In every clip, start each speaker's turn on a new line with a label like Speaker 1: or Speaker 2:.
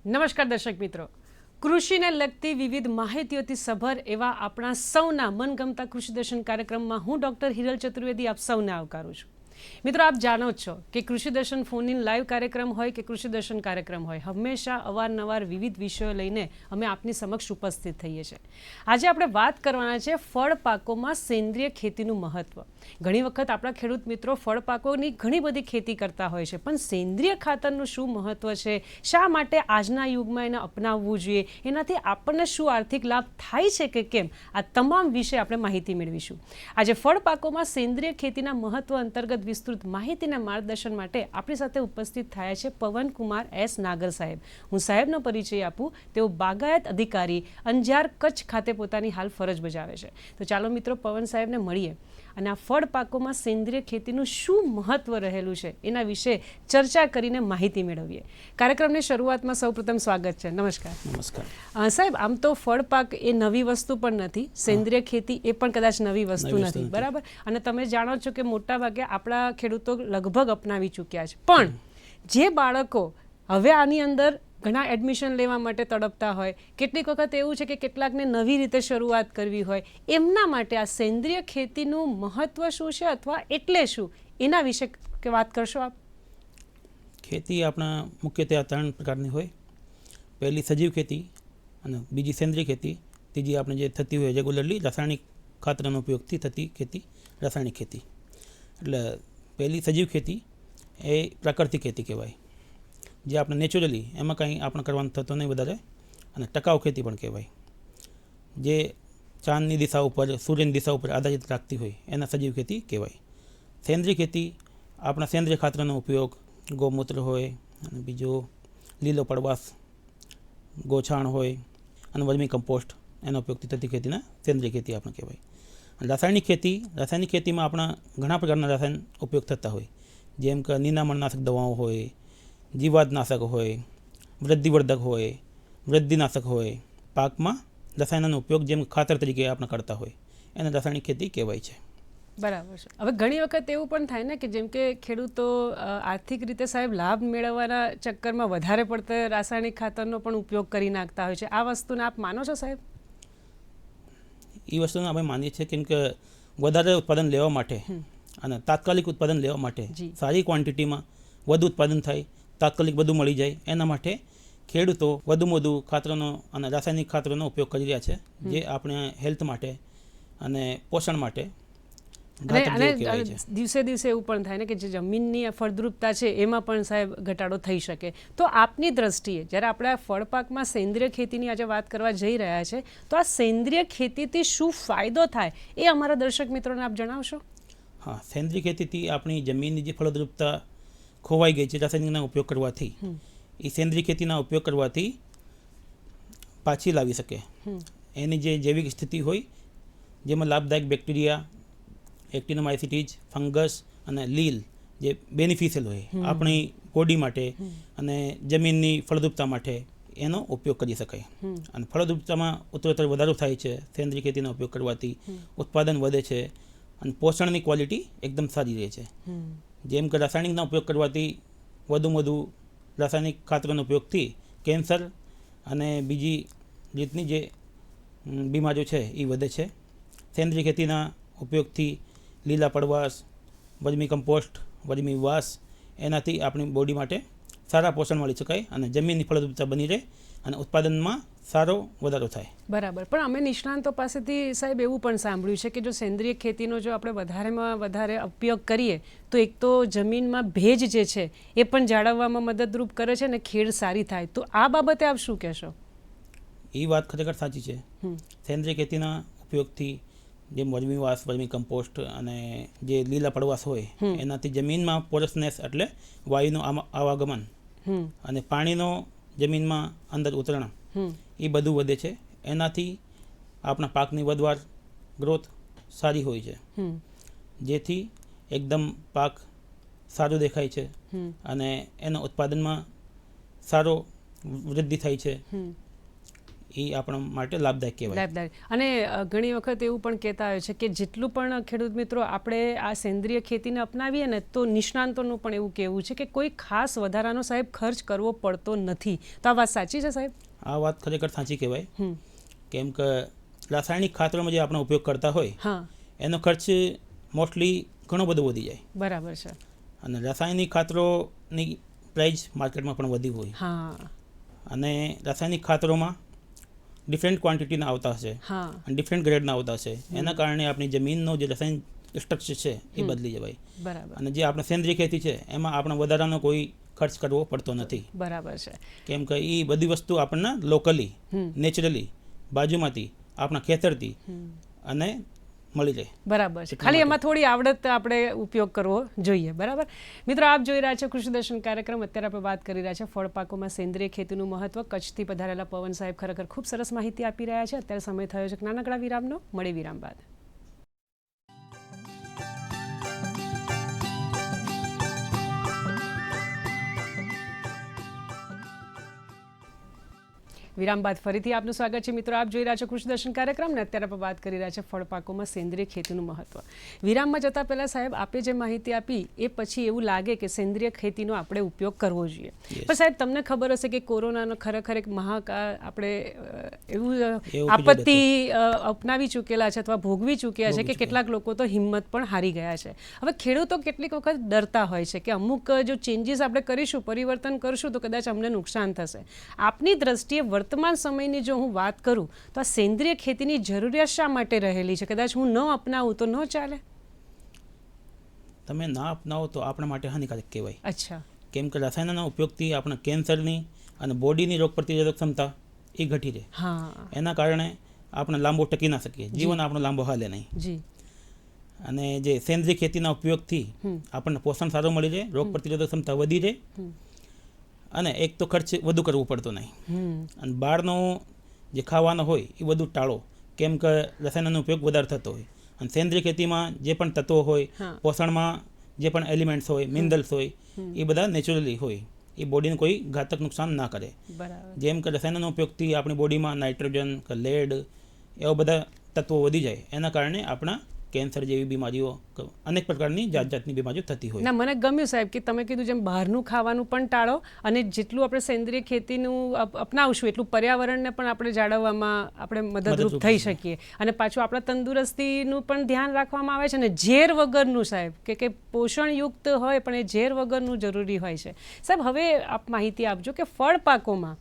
Speaker 1: નમસ્કાર દર્શક મિત્રો, કૃષિને લગતી વિવિધ માહિતીઓથી સભર એવા આપણા સૌના મનગમતા કૃષિ દર્શન કાર્યક્રમમાં હું ડૉક્ટર હિરલ ચતુર્વેદી આપ સૌને આવકારું છું. મિત્રો, આપ જાણો જ છો કે કૃષિ દર્શન ફોન ઇન લાઈવ કાર્યક્રમ હોય કે કૃષિ દર્શન કાર્યક્રમ હોય, હંમેશા અવારનવાર વિવિધ વિષયો લઈને અમે આપની સમક્ષ ઉપસ્થિત થઈએ છીએ. આજે આપણે વાત કરવાના છે ફળ પાકોમાં સેન્દ્રિય ખેતીનું મહત્વ. ઘણી વખત આપણા ખેડૂત મિત્રો ફળ પાકોની ઘણી બધી ખેતી કરતા હોય છે, પણ સેન્દ્રિય ખાતરનું શું મહત્વ છે, શા માટે આજના યુગમાં એને અપનાવવું જોઈએ, એનાથી આપણને શું આર્થિક લાભ થાય છે કે કેમ, આ તમામ વિશે આપણે માહિતી મેળવીશું. આજે ફળ પાકોમાં સેન્દ્રિય ખેતીના મહત્વ અંતર્ગત વિસ્તૃત માહિતીના માર્ગદર્શન માટે આપણી સાથે ઉપસ્થિત થયા છે પવનકુમાર એસ નાગર સાહેબ. હું સાહેબનો પરિચય આપું. તેઓ બાગાયત અધિકારી અંજાર કચ્છ ખાતે પોતાની હાલ ફરજ બજાવે છે. તો ચાલો મિત્રો, પવન સાહેબને મળીએ અને આ ફળ પાકોમાં સેન્દ્રિય ખેતીનું શું મહત્વ રહેલું છે એના વિશે ચર્ચા કરીને માહિતી મેળવીએ. કાર્યક્રમની શરૂઆતમાં સૌપ્રથમ સ્વાગત છે. નમસ્કાર.
Speaker 2: નમસ્કાર
Speaker 1: સાહેબ, આમ તો ફળ પાક એ નવી વસ્તુ પણ નથી, સેન્દ્રિય ખેતી એ પણ કદાચ નવી વસ્તુ નથી, બરાબર? અને તમે જાણો છો કે મોટા ભાગે આપણા ખેડૂતો લગભગ અપનાવી ચૂક્યા છે. પણ જે બાળકો હવે આની અંદર ઘણા એડમિશન લેવા માટે તડપતા હોય, કેટલીક વખત એવું છે કે કેટલાકને નવી રીતે શરૂઆત કરવી હોય, એમના માટે આ સેન્દ્રિય ખેતીનું મહત્વ શું છે અથવા એટલે શું, એના વિશે વાત કરશો આપ?
Speaker 2: ખેતી આપણા મુખ્યત્વે આ 3 પ્રકારની હોય. પહેલી સજીવ ખેતી, અને બીજી સેન્દ્રિય ખેતી, ત્રીજી આપણે જે થતી હોય રેગ્યુલરલી રાસાયણિક ખાતરનો ઉપયોગથી થતી ખેતી રાસાયણિક ખેતી. એટલે પહેલી સજીવ ખેતી એ પ્રાકૃતિક ખેતી કહેવાય, જે આપણે નેચરલી એમાં કંઈ આપણે કરવાનું થતો નહીં વધારે, અને ટકાઉ ખેતી પણ કહેવાય, જે ચાંદની દિશા ઉપર, સૂર્યની દિશા ઉપર આધારિત રાખતી હોય, એના સજીવ ખેતી કહેવાય. સેન્દ્રિય ખેતી આપણા સેન્દ્રિય ખાતરનો ઉપયોગ, ગૌમૂત્ર હોય, અને બીજો લીલો પડવાશ, ગોછાણ હોય, અને વર્મી કમ્પોસ્ટ, એના ઉપયોગથી થતી ખેતીના સેન્દ્રિય ખેતી આપણે કહેવાય. રાસાયણિક ખેતીમાં આપણા ઘણા પ્રકારના રસાયણ ઉપયોગ થતા હોય, જેમ કે નિંદામણનાશક દવાઓ હોય, જીવાતનાશક હોય, વૃદ્ધિવર્ધક હોય, વૃદ્ધિનાશક હોય. પાકમાં રસાયણનો ઉપયોગ જેમ ખાતર તરીકે આપણે કરતા હોય, એને રાસાયણિક ખેતી કહેવાય છે.
Speaker 1: બરાબર છે. હવે ઘણી વખત એવું પણ થાય ને કે જેમ કે ખેડૂતો આર્થિક રીતે સાહેબ લાભ મેળવવાના ચક્કરમાં વધારે પડતા રાસાયણિક ખાતરનો પણ ઉપયોગ કરી નાખતા હોય છે. આ વસ્તુને આપ માનો છો સાહેબ?
Speaker 2: એ વસ્તુને આપણે માનીએ છીએ, કેમ કે વધારે ઉત્પાદન લેવા માટે અને તાત્કાલિક ઉત્પાદન લેવા માટે, સારી ક્વોન્ટિટીમાં વધુ ઉત્પાદન થાય, તાત્કાલિક બધું મળી જાય, એના માટે ખેડૂતો વધુમાં વધુ ખાતરોનો અને રાસાયણિક ખાતરોનો ઉપયોગ કરી રહ્યા છે, જે આપણે હેલ્થ માટે અને પોષણ માટે
Speaker 1: દિવસે દિવસે એવું પણ થાય ને કે જે જમીનની ફળદ્રુપતા છે એમાં પણ સાહેબ ઘટાડો થઈ શકે. તો આપની દ્રષ્ટિએ જ્યારે આપણે આ ફળ પાકમાં સેન્દ્રિય ખેતીની આજે વાત કરવા જઈ રહ્યા છે, તો આ સેન્દ્રિય ખેતીથી શું ફાયદો થાય એ અમારા દર્શક મિત્રોને આપ જણાવશો?
Speaker 2: હા, સેન્દ્રિય ખેતીથી આપણી જમીનની જે ફળદ્રુપતા ખોવાઈ ગઈ છે રાસાયણિકના ઉપયોગ કરવાથી, એ સેન્દ્રિય ખેતીના ઉપયોગ કરવાથી પાછી લાવી શકે. એની જે જૈવિક સ્થિતિ હોય, જેમાં લાભદાયક બેક્ટેરિયા, એક્ટિનોમાઇસિટીઝ, ફંગસ અને લીલ જે બેનિફિશિયલ હોય આપણી બોડી માટે અને જમીનની ફળદ્રુપતા માટે, એનો ઉપયોગ કરી શકાય. અને ફળદ્રુપતામાં ઉત્તરોત્તર વધારો થાય છે સેન્દ્રિય ખેતીનો ઉપયોગ કરવાથી, ઉત્પાદન વધે છે, અને પોષણની ક્વોલિટી એકદમ સારી રહે છે. જેમ કે રાસાયણિકના ઉપયોગ કરવાથી વધુમાં વધુ રાસાયણિક ખાતરનો ઉપયોગથી કેન્સર અને બીજી રીતની જે બીમારીઓ છે એ વધે છે. સેન્દ્રિય ખેતીના ઉપયોગથી લીલા પડવાશ, વર્મી કમ્પોસ્ટ, વર્મી વાસ, એનાથી આપણી બોડી માટે સારા પોષણ મળી શકાય, અને જમીનની ફળદ્રુપતા બની રહે, અને ઉત્પાદનમાં સારો વધારો થાય.
Speaker 1: બરાબર. પણ અમે નિષ્ણાંતો પાસેથી સાહેબ એવું પણ સાંભળ્યું છે કે જો સેન્દ્રિય ખેતીનો જો આપણે વધારેમાં વધારે ઉપયોગ કરીએ તો એક તો જમીનમાં ભેજ જે છે એ પણ જાળવવામાં મદદરૂપ કરે છે, અને ખેડ સારી થાય. તો આ બાબતે આપ શું કહેશો?
Speaker 2: એ વાત ખરેખર સાચી છે. સેન્દ્રિય ખેતીના ઉપયોગથી જેમ વર્મી વાસ, વર્મી કમ્પોસ્ટ અને જે લીલા પડવાશ હોય, એનાથી જમીનમાં પોરસનેસ એટલે વાયુનું આવાગમન અને પાણીનો જમીનમાં અંદર ઉતરણ, એ બધું વધે છે. એનાથી આપણા પાકની વધવાર, ગ્રોથ સારી હોય છે, જેથી એકદમ પાક સારો દેખાય છે, અને એના ઉત્પાદનમાં સારો વૃદ્ધિ થાય છે. એ આપણા માટે લાભદાયક કહેવાય.
Speaker 1: લાભદાયક. અને ઘણી વખત એવું પણ કહેતા હોય છે કે જેટલું પણ ખેડૂત મિત્રો આપણે આ સેન્દ્રિય ખેતીને અપનાવીએ ને તો નિષ્ણાંતોનું પણ એવું કહેવું છે કે કોઈ ખાસ વધારાનો સાહેબ ખર્ચ કરવો પડતો નથી. તો આ વાત સાચી છે સાહેબ?
Speaker 2: આ વાત ખરેખર સાચી કહેવાય. કેમ કે રાસાયણિક ખાતરોમાં જે આપણે ઉપયોગ કરતા હોય
Speaker 1: હા,
Speaker 2: એનો ખર્ચ મોસ્ટલી ઘણો બધો વધી જાય.
Speaker 1: બરાબર છે.
Speaker 2: અને રાસાયણિક ખાતરોની પ્રાઇસ માર્કેટમાં પણ વધી હોય.
Speaker 1: હા
Speaker 2: અને રાસાયણિક ખાતરોમાં ડિફરન્ટ ક્વોન્ટિટીના આવતા હશે
Speaker 1: હા,
Speaker 2: અને ડિફરન્ટ ગ્રેડના આવતા હશે. એના કારણે આપણી જમીનનો જે રાસાયણિક સ્ટ્રક્ચર છે એ બદલી જવાય.
Speaker 1: બરાબર
Speaker 2: અને જે આપણે સેન્દ્રિય ખેતી છે એમાં આપણે વધારાનો કોઈ ખર્ચ કરવો પડતો નથી.
Speaker 1: બરાબર છે.
Speaker 2: કેમ કે એ બધી વસ્તુ આપણને લોકલી નેચરલી બાજુમાંથી આપણા ખેતરથી અને મળી રહે.
Speaker 1: બરાબર છે. ખાલી એમાં થોડી આવડત આપણે ઉપયોગ કરવો જોઈએ. બરાબર. મિત્રો, આપ જોઈ રહ્યા છો કૃષિ દર્શન કાર્યક્રમ. અત્યારે આપણે વાત કરી રહ્યા છે ફળ પાકોમાં સેન્દ્રિય ખેતીનું મહત્વ. કચ્છથી પધારેલા પવન સાહેબ ખરેખર ખૂબ સરસ માહિતી આપી રહ્યા છે. અત્યારે સમય થયો છે નાનકડા વિરામનો. મળે વિરામ બાદ. વિરામ બાદ ફરીથી આપનું સ્વાગત છે. મિત્રો, આપ જોઈ રહ્યા છો કૃષિ દર્શન કાર્યક્રમ ને અત્યારે આપણે વાત કરી રહ્યા છે ફળ પાકોમાં સેન્દ્રિય ખેતીનું મહત્વ. વિરામમાં જતાં પહેલાં સાહેબ આપે જે માહિતી આપી એ પછી એવું લાગે કે સેન્દ્રિય ખેતીનો આપણે ઉપયોગ કરવો જોઈએ. પણ સાહેબ તમને ખબર હશે કે કોરોનાનો ખરેખર એક મહાકાળ આપણે એવું આપત્તિ અપનાવી ચૂકેલા છે અથવા ભોગવી ચૂક્યા છે કે કેટલાક લોકો તો હિંમત પણ હારી ગયા છે. હવે ખેડૂતો કેટલીક વખત ડરતા હોય છે કે અમુક જો ચેન્જીસ આપણે કરીશું, પરિવર્તન કરશું તો કદાચ અમને નુકસાન થશે. આપની દ્રષ્ટિએ વર્તમાન સમયની જો હું વાત કરું તો આ સેન્દ્રિય ખેતીની જરૂરિયાત શા માટે રહેલી છે? કદાચ હું ન અપનાવું તો ન ચાલે?
Speaker 2: તમે ના અપનાવો તો આપણા માટે હાનિકારક કહેવાય.
Speaker 1: અચ્છા.
Speaker 2: કેમ કે રસાયણના ઉપયોગથી આપણે કેન્સરની અને બોડીની રોગ પ્રતિરોધક ક્ષમતા એ ઘટી રહે.
Speaker 1: હા,
Speaker 2: એના કારણે આપણે લાંબો ટકી ના શકીએ, જીવન આપણો લાંબો હાલે નહીં.
Speaker 1: જી.
Speaker 2: અને જે સેન્દ્રિય ખેતીના ઉપયોગથી આપણને પોષણ સારું મળી રહે, રોગ પ્રતિરોધક ક્ષમતા વધી રહે અને એક તો ખર્ચ વધુ કરવું પડતો નહીં. અને બહારનો જે ખાવાનો હોય એ બધું ટાળો. કેમ કે રસાયણનો ઉપયોગ વધારે થતો હોય. અને સેન્દ્રિય ખેતીમાં જે પણ તત્વો હોય, પોષણમાં જે પણ એલિમેન્ટ્સ હોય, મિનરલ્સ હોય, એ બધા નેચરલી હોય. એ બોડીને કોઈ ઘાતક નુકસાન ના કરે.
Speaker 1: બરાબર.
Speaker 2: જેમ કે રસાયણનો ઉપયોગથી આપણી બોડીમાં નાઇટ્રોજન કે લેડ એવા બધા તત્વો વધી જાય. એના કારણે આપણા કેન્સર જેવી બીમારીઓ, અનેક પ્રકારની જાતની બીમારીઓ થતી હોય.
Speaker 1: ના, મને ગમ્યું સાહેબ કે તમે કીધું જેમ બહારનું ખાવાનું પણ ટાળો અને જેટલું આપણે સેન્દ્રિય ખેતીનું અપનાવશું એટલું પર્યાવરણને પણ આપણે જાળવવામાં આપણે મદદરૂપ થઈ શકીએ. અને પાછું આપણા તંદુરસ્તીનું પણ ધ્યાન રાખવામાં આવે છે અને ઝેર વગરનું સાહેબ કે પોષણયુક્ત હોય પણ એ ઝેર વગરનું જરૂરી હોય છે. સાહેબ, હવે આપ માહિતી આપજો કે ફળ પાકોમાં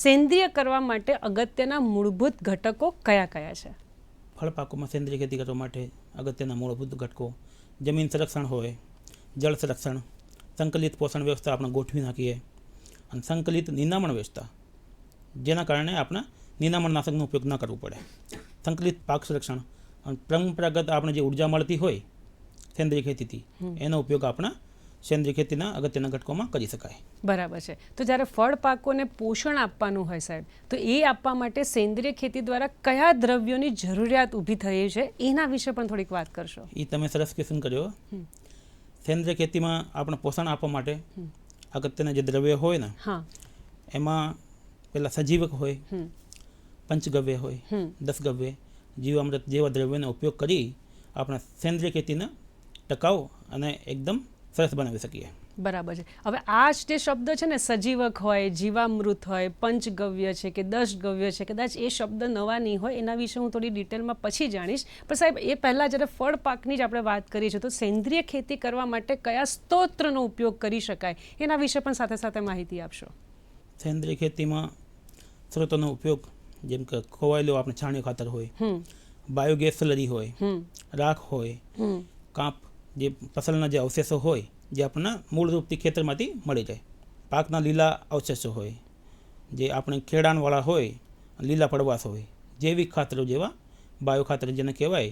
Speaker 1: સેન્દ્રિય કરવા માટે અગત્યના મૂળભૂત ઘટકો કયા કયા છે?
Speaker 2: ફળ પાકોમાં સેન્દ્રિય ખેતી કરવા માટે અગત્યના મૂળભૂત ઘટકો જમીન સંરક્ષણ હોય, જળ સંરક્ષણ, સંકલિત પોષણ વ્યવસ્થા આપણે ગોઠવી નાખીએ અને સંકલિત નિંદામણ વ્યવસ્થા, જેના કારણે આપણે નિંદામણનાશકનો ઉપયોગ ન કરવો પડે. સંકલિત પાક સંરક્ષણ અને પરંપરાગત આપણે જે ઉર્જા મળતી હોય સેન્દ્રિય ખેતીથી એનો ઉપયોગ આપણા સેન્દ્રિય ખેતીના અગત્યના ઘટકોમાં કરી શકાય.
Speaker 1: બરાબર છે. તો જ્યારે ફળ પાકોને પોષણ આપવાનું હોય સાહેબ, તો એ આપવા માટે સેન્દ્રિય ખેતી દ્વારા કયા દ્રવ્યોની જરૂરિયાત ઊભી થઈ છે એના વિશે પણ થોડીક વાત કરશો.
Speaker 2: એ તમે સરસ ક્વેશ્ચન કર્યો. સેન્દ્રિય ખેતીમાં આપણે પોષણ આપવા માટે અગત્યના જે દ્રવ્યો હોય ને એમાં પેલા સજીવક હોય, પંચગવ્ય હોય, દસગવ્ય, જીવામૃત જેવા દ્રવ્યોનો ઉપયોગ કરી આપણે સેન્દ્રિય ખેતીને ટકાઉ અને એકદમ સરસ બનાવી શકીએ.
Speaker 1: બરાબર છે. હવે આ જે શબ્દ છે ને, સજીવક હોય, જીવામૃત હોય, પંચગવ્ય છે કે દશગવ્ય છે, કદાચ એ શબ્દ નવા નહીં હોય, એના વિશે હું થોડી ડિટેલમાં પછી જાણીશ. પણ સાહેબ, એ પહેલાં જ્યારે ફળ પાકની જ આપણે વાત કરીએ છીએ તો સેન્દ્રિય ખેતી કરવા માટે કયા સ્ત્રોતનો ઉપયોગ કરી શકાય એના વિશે પણ સાથે સાથે માહિતી આપશો.
Speaker 2: સેન્દ્રિય ખેતીમાં સ્ત્રોતોનો ઉપયોગ જેમ કે ખોવાયેલું આપણે છાણિયું ખાતર હોય, બાયોગેસ સ્લરી હોય, રાખ હોય, કાંપ જે ફસલના જે અવશેષો હોય જે આપણને મૂળ રૂપથી ખેતરમાંથી મળી જાય, પાકના લીલા અવશેષો હોય જે આપણે ખેડાણવાળા હોય, લીલા પડવાશ હોય, જૈવિક ખાતરો જેવા બાયો ખાતર જેને કહેવાય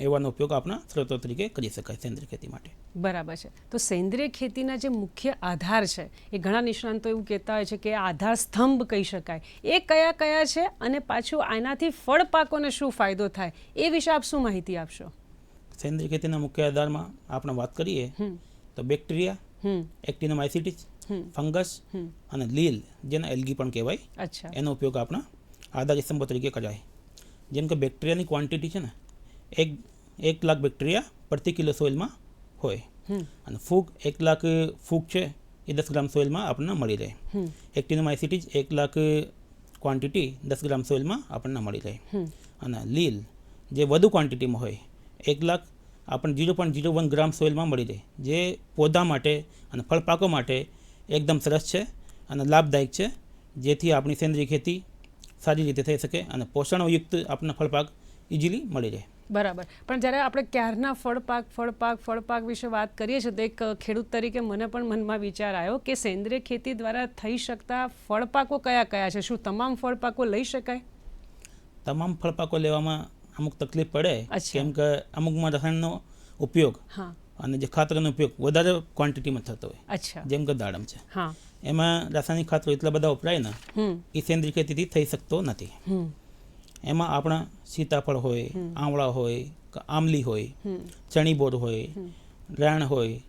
Speaker 2: એવાનો ઉપયોગ આપણા સ્ત્રોતો તરીકે કરી શકાય સેન્દ્રિય ખેતી માટે.
Speaker 1: બરાબર છે. તો સેન્દ્રિય ખેતીના જે મુખ્ય આધાર છે એ ઘણા નિષ્ણાંતો એવું કહેતા હોય છે કે આધાર સ્તંભ કહી શકાય, એ કયા કયા છે અને પાછું આનાથી ફળ પાકોને શું ફાયદો થાય એ વિશે આપ શું માહિતી આપશો?
Speaker 2: સેન્દ્રિય ખેતીના મુખ્ય આધારમાં આપણે વાત કરીએ તો બેક્ટેરિયા, એક્ટિનોમાઇસિટીસ, ફંગસ અને લીલ જેને એલ્ગી પણ કહેવાય, એનો ઉપયોગ આપણા આધારિત સંભવ તરીકે કરાય. જેમ કે બેક્ટેરિયાની ક્વોન્ટિટી છે ને 1 લાખ બેક્ટેરિયા પ્રતિ કિલો સોઇલમાં હોય અને ફૂગ 1 લાખ ફૂગ છે એ 10 ગ્રામ સોઇલમાં આપણને મળી રહે. એક્ટિનોમાઇસિટીઝ 1 લાખ ક્વોન્ટિટી 10 ગ્રામ સોઇલમાં આપણને મળી રહે. અને લીલ જે વધુ ક્વોન્ટિટીમાં હોય 1 લાખ આપણને 0.01 ગ્રામ સોઇલમાં મળી રહે, જે પૌધા માટે અને ફળપાકો માટે એકદમ સરસ છે અને લાભદાયક છે, જેથી આપણી સેન્દ્રિય ખેતી સારી રીતે થઈ શકે અને પોષણયુક્ત આપણને ફળપાક ઇઝીલી મળી રહે.
Speaker 1: બરાબર. પણ જ્યારે આપણે ક્યારના ફળપાક વિશે વાત કરીએ છીએ તો એક ખેડૂત તરીકે મને પણ મનમાં વિચાર આવ્યો કે સેન્દ્રિય ખેતી દ્વારા થઈ શકતા ફળપાકો કયા કયા છે? શું તમામ ફળપાકો લઈ શકાય?
Speaker 2: તમામ ફળપાકો લેવામાં અમુક તકલીફ પડે,
Speaker 1: અચ્છા.
Speaker 2: કેમ કે અમુકમાં રસાયણનો ઉપયોગ
Speaker 1: હા.
Speaker 2: અને જે ખાતરનો ઉપયોગ વધારે ક્વોન્ટિટીમાં થતો હોય,
Speaker 1: અચ્છા.
Speaker 2: જેમ કે દાડમ છે,
Speaker 1: હા.
Speaker 2: એમાં રાસાયણિક ખાતરો એટલા બધા વપરાય ને એ સેન્દ્રિય ખેતીથી થઈ શકતો નથી. એમાં આપણા સીતાફળ હોય, આંવળા હોય, આંબલી હોય, ચણીબોર હોય, રાણ હોય,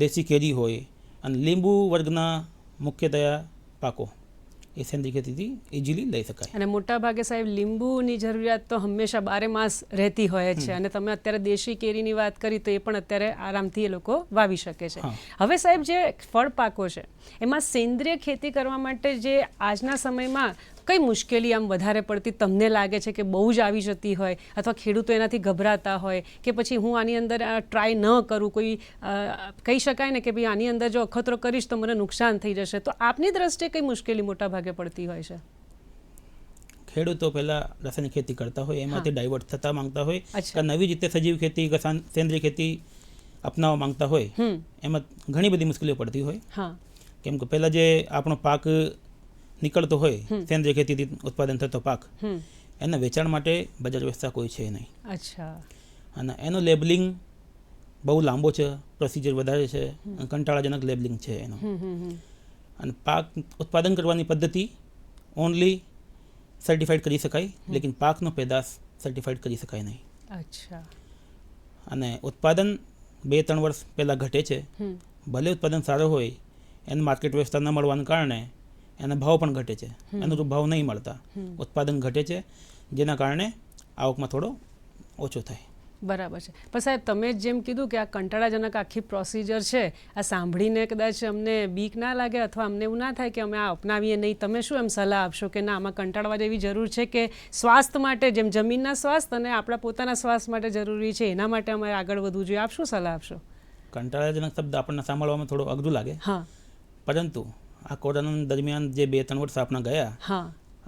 Speaker 2: દેશી કેરી હોય અને લીંબુ વર્ગના મુખ્યતયા પાકો એ સેન્દ્રિય ખેતીથી ઇઝીલી લઈ શકાય.
Speaker 1: અને મોટા ભાગે સાહેબ લીંબુની જરૂરિયાત તો હંમેશા 12 માસ રહેતી હોય જ છે અને તમે અત્યારે દેશી કેરીની વાત કરી તો એ પણ અત્યારે આરામથી એ લોકો વાવી શકે છે. હવે સાહેબ જે ફળ પાકો છે એમાં સેન્દ્રિય ખેતી કરવા માટે જે આજના સમયમાં કઈ મુશ્કેલી આમ વધારે પડતી તમને લાગે છે કે બહુ જ આવી જતી હોય અથવા ખેડૂતો એનાથી ગભરાતા હોય કે પછી હું આની અંદર ટ્રાય ન કરું, કોઈ કહી શકાય ને કે ભાઈ આની અંદર જો અખતરો કરીશ તો મને નુકસાન થઈ જશે, તો આપની દ્રષ્ટિએ કઈ મુશ્કેલી મોટા ભાગે પડતી હોય છે?
Speaker 2: ખેડૂતો પહેલાં રાસાયણિક ખેતી કરતા હોય એમાંથી ડાયવર્ટ થતા માંગતા હોય કે નવી રીતે સજીવ ખેતી કે સેન્દ્રિય ખેતી અપનાવવા માંગતા હોય, એમાં ઘણી બધી મુશ્કેલીઓ પડતી હોય. કેમ કે પહેલાં જે આપણો પાક નીકળતો હોય, સેન્દ્રિય ખેતીથી ઉત્પાદન થતો પાક, એના વેચાણ માટે બજાર વ્યવસ્થા કોઈ છે નહીં.
Speaker 1: અચ્છા.
Speaker 2: અને એનું લેબલિંગ બહુ લાંબો છે, પ્રોસિજર વધારે છે, કંટાળાજનક લેબલિંગ છે એનું. અને પાક ઉત્પાદન કરવાની પદ્ધતિ ઓનલી સર્ટિફાઈડ કરી શકાય, લેકિન પાકનો પેદાશ સર્ટિફાઈડ કરી શકાય નહીં.
Speaker 1: અચ્છા.
Speaker 2: અને ઉત્પાદન 2-3 વર્ષ પહેલાં ઘટે છે. ભલે ઉત્પાદન સારું હોય, એને માર્કેટ વ્યવસ્થા ન મળવાના કારણે એના ભાવ પણ ઘટે છે, અનુરૂપ ભાવ નહીં મળતા ઉત્પાદન ઘટે છે, જેના કારણે આવકમાં થોડો ઓછો થાય.
Speaker 1: બરાબર છે. પણ સાહેબ તમે જેમ કીધું કે આ કંટાળાજનક આખી પ્રોસિજર છે, આ સાંભળીને કદાચ અમને બીક ના લાગે અથવા અમને એવું ના થાય કે અમે આ અપનાવીએ નહીં, તમે શું એમ સલાહ આપશો કે ના આમાં કંટાળવા જેવી જરૂર છે કે સ્વાસ્થ્ય માટે, જેમ જમીનના સ્વાસ્થ્ય અને આપણા પોતાના સ્વાસ્થ્ય માટે જરૂરી છે, એના માટે અમારે આગળ વધવું જોઈએ? આપ શું સલાહ આપશો?
Speaker 2: કંટાળાજનક શબ્દ આપણને સાંભળવામાં થોડો અઘરું લાગે, પરંતુ આ કોરોના દરમિયાન જે 2-3 વર્ષ આપણા ગયા,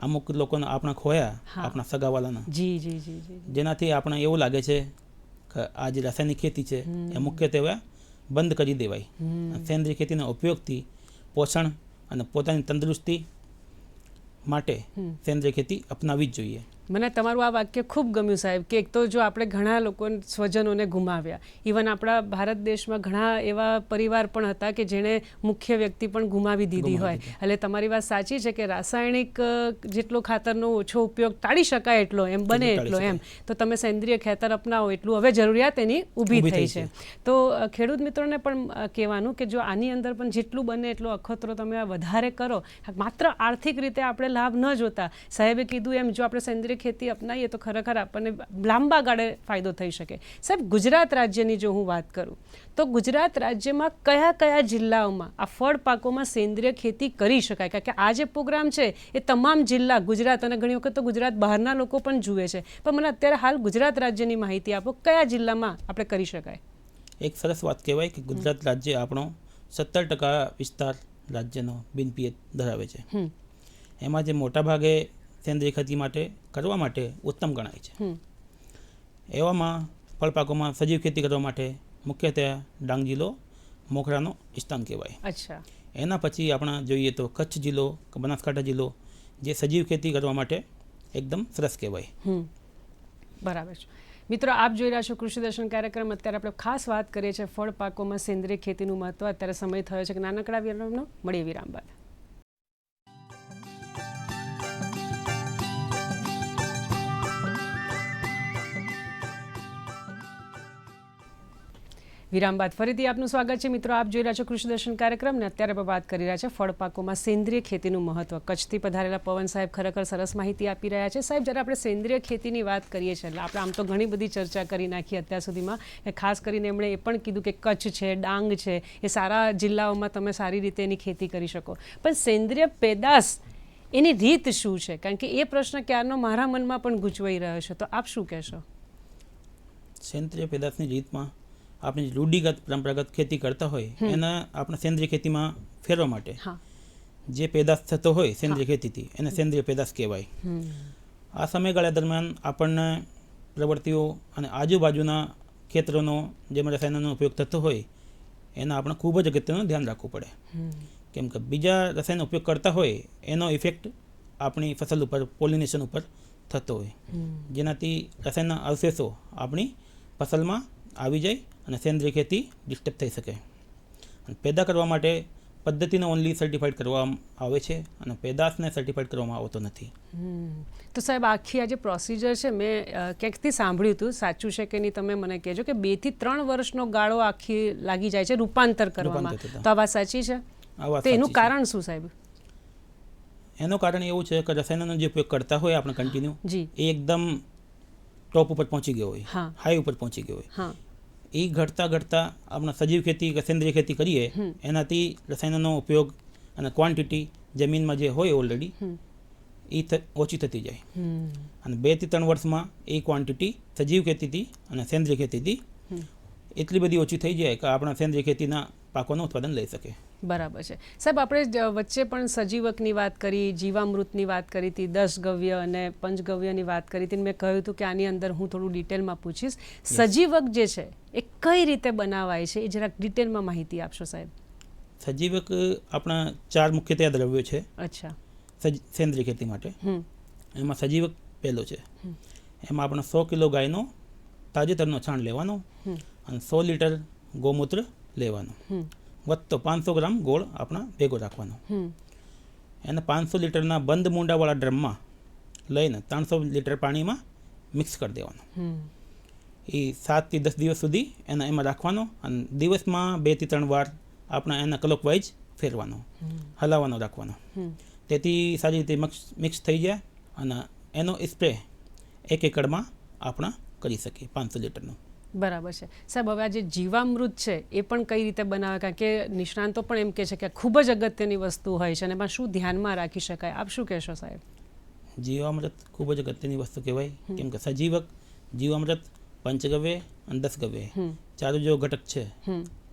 Speaker 2: અમુક લોકોને આપણા ખોયા, આપણા સગાવાલાના, જેનાથી આપણે એવું લાગે છે કે આ જે રાસાયણિક ખેતી છે એ મુખ્યત્વે બંધ કરી દેવાય. સેન્દ્રિય ખેતીના ઉપયોગથી પોષણ અને પોતાની તંદુરસ્તી માટે સેન્દ્રિય ખેતી અપનાવવી જ જોઈએ.
Speaker 1: મને તમારું આ વાક્ય ખૂબ ગમ્યું સાહેબ, કે એક તો જો આપણે ઘણા લોકો સ્વજનોને ગુમાવ્યા, ઇવન આપણા ભારત દેશમાં ઘણા એવા પરિવાર પણ હતા કે જેણે મુખ્ય વ્યક્તિ પણ ગુમાવી દીધી હોય. એટલે તમારી વાત સાચી છે કે રાસાયણિક જેટલો ખાતરનો ઓછો ઉપયોગ ટાળી શકાય એટલો, એમ બને એટલો, એમ તો તમે સેન્દ્રિય ખેતર અપનાવો એટલું હવે જરૂરિયાત એની ઊભી થઈ છે. તો ખેડૂત મિત્રોને પણ કહેવાનું કે જો આની અંદર પણ જેટલું બને એટલો અખતરો તમે વધારે કરો, માત્ર આર્થિક રીતે આપણે લાભ ન જોતા, સાહેબે કીધું એમ જો આપણે સેન્દ્રિય ખેતી અપનાવીએ તો ખરેખર આપણને લાંબા ગાળે ફાયદો થઈ શકે. સાહેબ ગુજરાત રાજ્યની જો હું વાત કરું તો ગુજરાત રાજ્યમાં કયા કયા જિલ્લાઓમાં આ ફળ પાકોમાં સેન્દ્રિય ખેતી કરી શકાય? કારણ કે આ જે પ્રોગ્રામ છે એ તમામ જિલ્લા ગુજરાત અને ઘણી વખત તો ગુજરાત બહારના લોકો પણ જુએ છે, પણ મને અત્યારે હાલ ગુજરાત રાજ્યની માહિતી આપો, કયા જિલ્લામાં આપણે કરી શકાય?
Speaker 2: એક સરસ વાત કહેવાય કે ગુજરાત રાજ્ય આપણો 70% વિસ્તાર રાજ્યનો બિનપિયત ધરાવે છે. એમાં જે મોટા ભાગે સેન્દ્રિય ખેતી માટે કરવા માટે ઉત્તમ ગણાય છે. એવામાં ફળપાકોમાં સજીવ ખેતી કરવા માટે મુખ્યત્વે ડાંગ જિલ્લો મોખરાનો સ્થાન કહેવાય.
Speaker 1: અચ્છા.
Speaker 2: એના પછી આપણા જોઈએ તો કચ્છ જિલ્લો, બનાસકાંઠા જિલ્લો જે સજીવ ખેતી કરવા માટે એકદમ સરસ કહેવાય.
Speaker 1: બરાબર છે. મિત્રો, આપ જોઈ રહ્યા છો કૃષિ દર્શન કાર્યક્રમ. અત્યારે આપણે ખાસ વાત કરીએ છીએ ફળ પાકોમાં સેન્દ્રિય ખેતીનું મહત્વ. અત્યારે સમય થયો છે કે નાનકડા વિરામનો, મળીએ વિરામ બાદ. વિરામ બાદ ફરીથી આપનું સ્વાગત છે મિત્રો. આપ જોઈ રહ્યા છો કૃષિ દર્શન કાર્યક્રમ ને અત્યારે આપણે વાત કરી રહ્યા છે ફળ પાકોમાં સેન્દ્રિય ખેતીનું મહત્વ. કચ્છથી પધારેલા પવન સાહેબ ખરેખર સરસ માહિતી આપી રહ્યા છે. સાહેબ, જ્યારે આપણે સેન્દ્રિય ખેતીની વાત કરીએ છીએ એટલે આપણે આમ તો ઘણી બધી ચર્ચા કરી નાખી અત્યાર સુધીમાં. ખાસ કરીને એમણે એ પણ કીધું કે કચ્છ છે, ડાંગ છે, એ સારા જિલ્લાઓમાં તમે સારી રીતે એની ખેતી કરી શકો. પણ સેન્દ્રિય પેદાશ એની રીત શું છે? કારણ કે એ પ્રશ્ન ક્યારનો મારા મનમાં પણ ગૂંચવાઈ રહ્યો છે. તો આપ શું કહેશો?
Speaker 2: સેન્દ્રિય પેદાશની રીતમાં આપણે જે રૂઢિગત પરંપરાગત ખેતી કરતા હોય એના આપણે સેન્દ્રિય ખેતીમાં ફેરવા માટે જે પેદાશ થતો હોય સેન્દ્રિય ખેતીથી એને સેન્દ્રિય પેદાશ કહેવાય. આ સમયગાળા દરમિયાન આપણને પ્રવૃત્તિઓ અને આજુબાજુના ખેતરોનો જેમાં રસાયણોનો ઉપયોગ થતો હોય એના આપણે ખૂબ જ અગત્યનું ધ્યાન રાખવું પડે. કેમ કે બીજા રસાયણનો ઉપયોગ કરતા હોય એનો ઇફેક્ટ આપણી ફસલ ઉપર, પોલિનેશન ઉપર થતો હોય, જેનાથી રસાયણના અવશેષો આપણી ફસલમાં આવી જાય અને સેન્દ્રિય ખેતી ડિસ્ટર્બ થઈ શકે. અને પેદા કરવા માટે પદ્ધતિને ઓનલી સર્ટિફાઈડ કરવામાં આવે છે અને પેદાશને સર્ટિફાઈડ કરવામાં આવતો નથી.
Speaker 1: તો સાહેબ, આખી આ જે પ્રોસિજર છે મેં ક્યાંકથી સાંભળ્યું હતું, સાચું છે કે નહીં તમે મને કહેજો, કે 2 થી 3 વર્ષનો ગાળો આખી લાગી જાય છે રૂપાંતર કરવામાં. તો આ વાત સાચી છે? તો એનું કારણ શું સાહેબ?
Speaker 2: એનું કારણ એવું છે કે રસાયણનો જે ઉપયોગ કરતા હોય આપણે કન્ટિન્યુ એ એકદમ ટોપ ઉપર પહોંચી ગયો હોય, હાઈ ઉપર પહોંચી ગયો હોય. એ ઘટતા આપણે સજીવ ખેતી કે સેન્દ્રિય ખેતી કરીએ એનાથી રસાયણનો ઉપયોગ અને ક્વોન્ટિટી જમીનમાં જે હોય ઓલરેડી એ ઓછી થતી જાય. અને 2 થી 3 વર્ષમાં એ ક્વોન્ટિટી સજીવ ખેતીથી અને સેન્દ્રિય ખેતીથી એટલી બધી ઓછી થઈ જાય કે આપણા સેન્દ્રિય ખેતીના પાકોનું ઉત્પાદન લઈ શકે.
Speaker 1: બરાબર છે સાહેબ. આપણે વચ્ચે પણ સજીવકની વાત કરી, જીવામૃતની વાત કરી હતી, 10 ગવ્ય અને પંચગવ્યની વાત કરી હતી. મેં કહ્યું હતું કે આની અંદર હું થોડું ડિટેલમાં પૂછીશ. સજીવક જે છે એ કઈ રીતે બનાવાય છે એ જરાક ડિટેલમાં માહિતી આપશો સાહેબ?
Speaker 2: સજીવક આપણા 4 મુખ્યત્વે દ્રવ્યો છે.
Speaker 1: અચ્છા.
Speaker 2: સેન્દ્રિય ખેતી માટે એમાં સજીવક પહેલો છે. એમાં આપણે 100 કિલો ગાયનો તાજેતરનો છાણ લેવાનો અને 100 લીટર ગૌમૂત્ર લેવાનું, વધતો 500 ગ્રામ ગોળ આપણા ભેગો રાખવાનો. એને 500 લીટરના બંધ મૂંડાવાળા ડ્રમમાં લઈને 300 લીટર પાણીમાં મિક્સ કરી દેવાનું. એ 7 થી 10 દિવસ સુધી એમાં રાખવાનો અને દિવસમાં 2 થી 3 વાર આપણા એના ક્લોકવાઇઝ ફેરવાનો, હલાવવાનો રાખવાનો. તેથી સારી રીતે મિક્સ થઈ જાય અને એનો સ્પ્રે 1 એકડમાં આપણા કરી શકીએ 500 લીટરનો.
Speaker 1: બરાબર છે સાહેબ. હવે આ જે જીવામૃત છે એ પણ કઈ રીતે બનાવે? કારણ કે નિષ્ણાંતો પણ એમ કહે છે કે ખૂબ જ અગત્યની વસ્તુ હોય છે અને એમાં શું ધ્યાનમાં રાખી શકાય? આપ શું કહેશો સાહેબ?
Speaker 2: જીવામૃત ખૂબ જ અગત્યની વસ્તુ કહેવાય. કેમ કે સજીવક, જીવામૃત, પંચગવ્ય અને 10 ગવ્ય, 4 જો ઘટક છે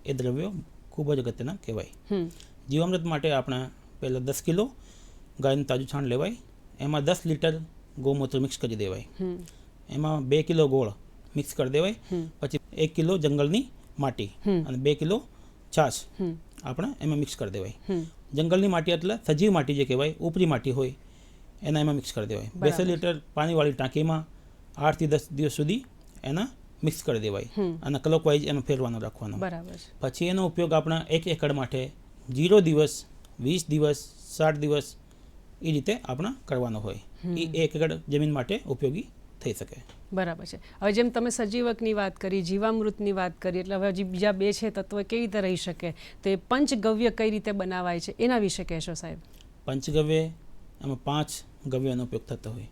Speaker 2: એ દ્રવ્યો ખૂબ જ અગત્યના કહેવાય. જીવામૃત માટે આપણે પહેલાં 10 કિલો ગાયનું તાજું છાણ લેવાય, એમાં 10 લીટર ગૌમૂત્ર મિક્સ કરી દેવાય, એમાં 2 કિલો ગોળ મિક્સ કરી દેવાય, પછી 1 કિલો જંગલની માટી અને 2 કિલો છાશ આપણે એમાં મિક્સ કરી દેવાય. જંગલની માટી એટલે સજીવ માટી જે કહેવાય, ઉપરી માટી હોય એના એમાં મિક્સ કરી દેવાય. 200 લીટર પાણીવાળી ટાંકીમાં 8 થી 10 દિવસ સુધી એના મિક્સ કરી દેવાય અને ક્લોકવાઇઝ એમાં ફેરવાનો રાખવાનો. પછી એનો ઉપયોગ આપણા 1 એકડ માટે 0 દિવસ, 20 દિવસ, 60 દિવસ એ રીતે આપણે કરવાનો હોય. એ 1 એકડ જમીન માટે ઉપયોગી થઈ શકે.
Speaker 1: બરાબર છે. હવે જેમ તમે સજીવકની વાત કરી, જીવામૃતની વાત કરી, એટલે હવે હજી બીજા 2 છે તત્વો કેવી રીતે રહી શકે? તો એ પંચગવ્ય કઈ રીતે બનાવાય છે એના વિશે કહેશો સાહેબ?
Speaker 2: પંચગવ્ય એમાં 5 ગવ્યનો ઉપયોગ થતો હોય.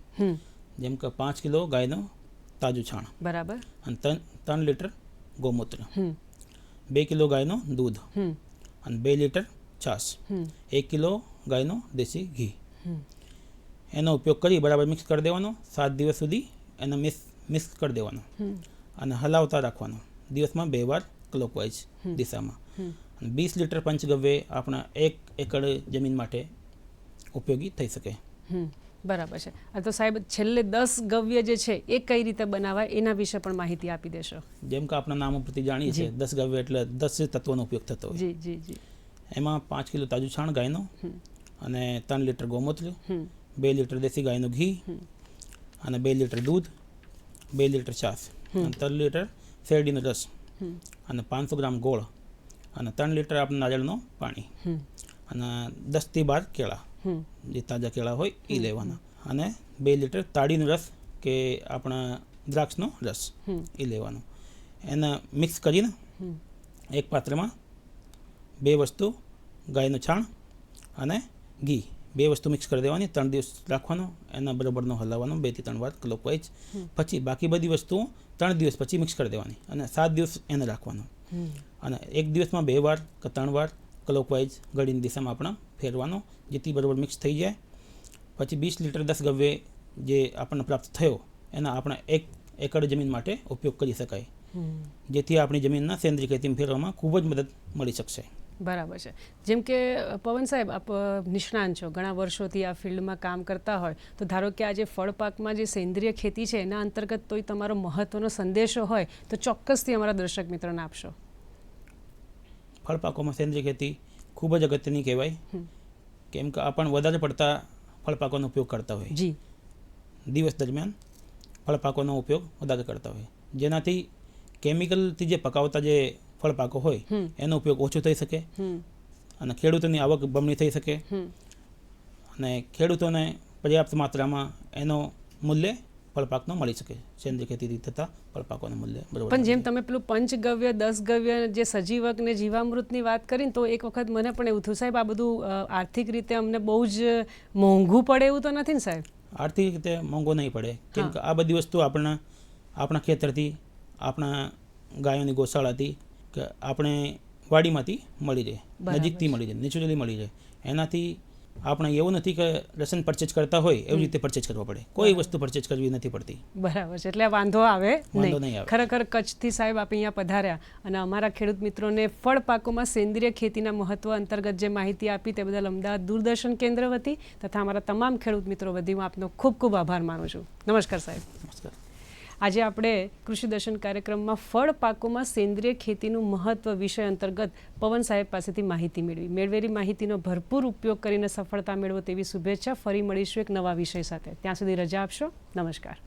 Speaker 2: જેમ કે 5 કિલો ગાયનો તાજું છાણ, બરાબર, અને 3 લીટર ગૌમૂત્ર, 2 કિલો ગાયનો દૂધ અને 2 લીટર છાશ, 1 કિલો ગાયનો દેશી ઘી. એનો ઉપયોગ કરી બરાબર મિક્સ કરી દેવાનો. 7 દિવસ સુધી એને મિક્સ કરી દેવાનો અને હલાવતા રાખવાનો, દિવસમાં 2 વાર ક્લોકવાઇઝ દિશામાં. અને 20 લીટર પંચગવ્ય આપણા 1 એકડ જમીન માટે ઉપયોગી થઈ શકે.
Speaker 1: બરાબર છે. તો સાહેબ, છેલ્લે 10 ગવ્ય જે છે એ કઈ રીતે બનાવાય એના વિશે પણ માહિતી આપી દેશો?
Speaker 2: જેમ કે આપણા નામ ઉપરથી જાણીએ છીએ 10 ગવ્ય એટલે 10 તત્વોનો ઉપયોગ થતો હોય.
Speaker 1: જી જી જી.
Speaker 2: એમાં 5 કિલો તાજું છાણ ગાયનો અને 3 લીટર ગૌમૂત્ર, 2 લીટર દેશી ગાયનું ઘી અને 2 લીટર દૂધ, 2 લીટર છાશ અને 3 લીટર શેરડીનો રસ અને 500 ગ્રામ ગોળ અને 3 લીટર આપણે નારિયેળનું પાણી અને 10 થી 12 કેળા, જે તાજા કેળા હોય એ લેવાના, અને 2 લીટર તાળીનો રસ કે આપણા દ્રાક્ષનો રસ એ લેવાનો. એને મિક્સ કરીને એક પાત્રમાં 2 વસ્તુ ગાયનું છાણ અને ઘી 2 વસ્તુ મિક્સ કરી દેવાની, 3 દિવસ રાખવાનો, એના બરાબરનો હલાવવાનો 2 થી 3 વાર ક્લોકવાઇઝ. પછી બાકી બધી વસ્તુઓ 3 દિવસ પછી મિક્સ કરી દેવાની અને 7 દિવસ એને રાખવાનું. અને એક દિવસમાં 2 વાર કે 3 વાર ક્લોકવાઇઝ ઘડીની દિશામાં આપણે ફેરવાનો, જેથી બરાબર મિક્સ થઈ જાય. પછી 20 લીટર 10 ગવ્ય જે આપણને પ્રાપ્ત થયો એના આપણે 1 એકર જમીન માટે ઉપયોગ કરી શકાય, જેથી આપણી જમીનના સેન્દ્રીય ખેતીમાં ફેરવામાં ખૂબ જ મદદ મળી શકશે.
Speaker 1: બરાબર છે. જેમ કે પવન સાહેબ, આપ નિષ્ણાંત છો, ઘણા વર્ષોથી આ ફિલ્ડમાં કામ કરતા હોય, તો ધારો કે આ જે ફળ પાકમાં જે સેન્દ્રિય ખેતી છે એના અંતર્ગત તો તમારો મહત્વનો સંદેશો હોય તો ચોક્કસથી અમારા દર્શક મિત્રોને આપશો.
Speaker 2: ફળ પાકોમાં સેન્દ્રીય ખેતી ખૂબ જ અગત્યની કહેવાય, કેમ કે આપણ વધારે પડતા ફળ પાકોનો ઉપયોગ કરતા હોય,
Speaker 1: જી,
Speaker 2: દિવસ દરમિયાન ફળ પાકોનો ઉપયોગ વધારે કરતા હોય, જેનાથી કેમિકલથી જે પકાવતા જે ફળ પાકો હોય એનો ઉપયોગ ઓછો થઈ શકે અને ખેડૂતોની આવક બમણી થઈ શકે અને ખેડૂતોને પર્યાપ્ત માત્રામાં એનો મૂલ્ય ફળ પાકનો મળી શકે. સેન્દ્રીય ખેતીથી થતા ફળ પાકોનું મૂલ્ય બરાબર.
Speaker 1: પણ જેમ તમે પેલું પંચગવ્ય 10 ગવ્ય જે સજીવક ને જીવામૃતની વાત કરીને, તો એક વખત મને પણ એવું થયું સાહેબ, આ બધું આર્થિક રીતે અમને બહુ જ મોંઘું પડે એવું તો નથી ને સાહેબ?
Speaker 2: આર્થિક રીતે મોંઘો નહીં પડે, કેમ કે આ બધી વસ્તુ આપણા ખેતરથી, આપણા ગાયોની ગોશાળાથી કે આપણે વાડીમાંથી મળી જાય, નજીકથી મળી જાય, નેચરલી મળી જાય. એનાથી આપણે એવું નથી કે લસણ પરચેજ કરતા હોય એવી રીતે પરચેજ કરવા પડે, કોઈ વસ્તુ પરચેજ કરવી નથી પડતી.
Speaker 1: બરાબર છે, એટલે વાંધો આવે નહીં.
Speaker 2: આવે.
Speaker 1: ખરેખર કચ્છથી સાહેબ આપણે અહીંયા પધાર્યા અને અમારા ખેડૂત મિત્રોને ફળ પાકોમાં સેન્દ્રિય ખેતીના મહત્વ અંતર્ગત જે માહિતી આપી તે બદલ અમદાવાદ દૂરદર્શન કેન્દ્ર વતી તથા અમારા તમામ ખેડૂત મિત્રો વતી હું આપનો ખૂબ ખૂબ આભાર માનું છું. નમસ્કાર સાહેબ.
Speaker 2: નમસ્કાર.
Speaker 1: આજે આપણે કૃષિ દર્શન કાર્યક્રમમાં ફળ પાકોમાં સેન્દ્રિય ખેતીનું મહત્વ વિષય અંતર્ગત પવન સાહેબ પાસેથી માહિતી મેળવેલી માહિતીનો ભરપૂર ઉપયોગ કરીને સફળતા મેળવો તેવી શુભેચ્છા. ફરી મળીશું એક નવા વિષય સાથે. ત્યાં સુધી રજા આપશો. નમસ્કાર.